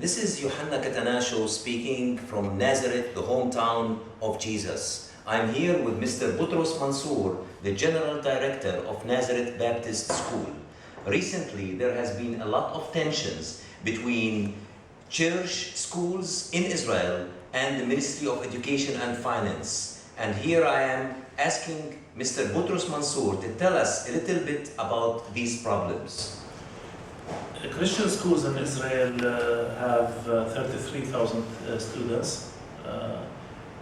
This is Yohanna Catanascio speaking from Nazareth, the hometown of Jesus. I'm here with Mr. Boutros Mansour, the General Director of Nazareth Baptist School. Recently, there has been a lot of tensions between church schools in Israel and the Ministry of Education and Finance. And here I am asking Mr. Boutros Mansour to tell us a little bit about these problems. Christian schools in Israel have 33,000 students.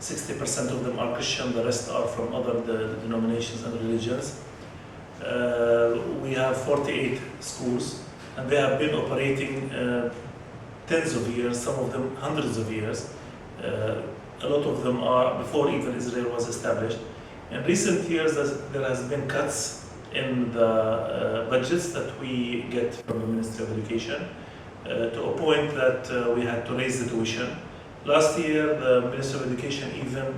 60% of them are Christian, the rest are from other denominations and religions. We have 48 schools, and they have been operating tens of years, some of them hundreds of years. A lot of them are before even Israel was established. In recent years, there has been cuts in the budgets that we get from the Ministry of Education to a point that we had to raise the tuition. Last year, the Ministry of Education even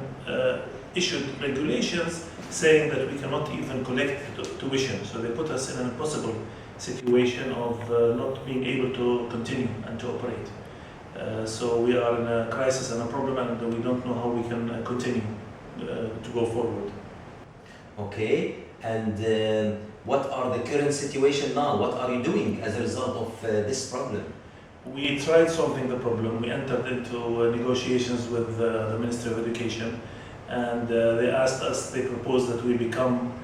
issued regulations saying that we cannot even collect tuition. So they put us in an impossible situation of not being able to continue and to operate. So we are in a crisis and a problem, and we don't know how we can continue to go forward. Okay, and what are the current situation now? What are you doing as a result of this problem? We tried solving the problem. We entered into negotiations with the Ministry of Education, and they asked us, they proposed that we become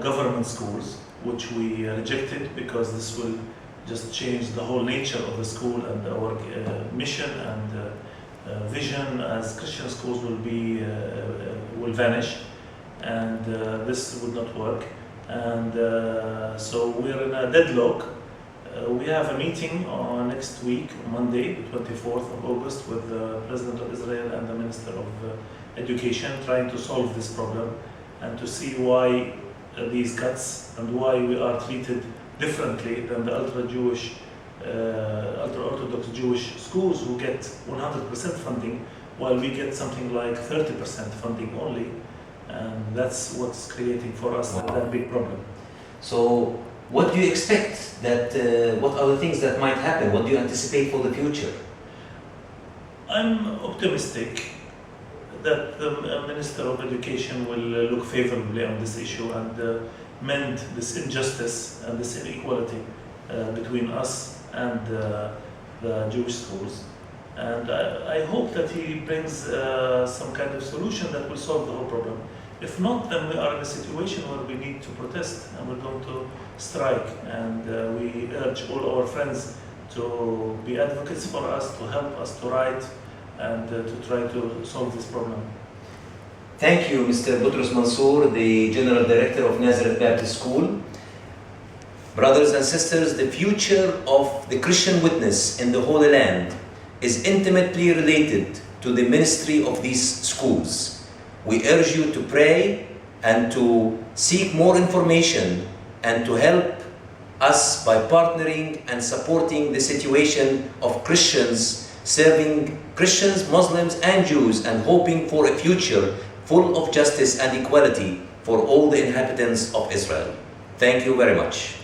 government schools, which we rejected because this will just change the whole nature of the school, and our mission and vision as Christian schools will vanish, and this would not work. And so we're in a deadlock. We have a meeting on next week, Monday, the 24th of August, with the President of Israel and the Minister of Education, trying to solve this problem and to see why these cuts and why we are treated differently than the ultra-Jewish, ultra-Orthodox Jewish schools who get 100% funding, while we get something like 30% funding only. And that's what's creating for us that big problem. So, what do you expect that, what are the things that might happen? What do you anticipate for the future? I'm optimistic that the Minister of Education will look favorably on this issue and mend this injustice and this inequality between us and the Jewish schools. And I hope that he brings some kind of solution that will solve the whole problem. If not, then we are in a situation where we need to protest and we're going to strike. And we urge all our friends to be advocates for us, to help us to write and to try to solve this problem. Thank you, Mr. Boutros Mansour, the General Director of Nazareth Baptist School. Brothers and sisters, the future of the Christian witness in the Holy Land is intimately related to the ministry of these schools. We urge you to pray and to seek more information and to help us by partnering and supporting the situation of Christians, serving Christians, Muslims and Jews, and hoping for a future full of justice and equality for all the inhabitants of Israel. Thank you very much.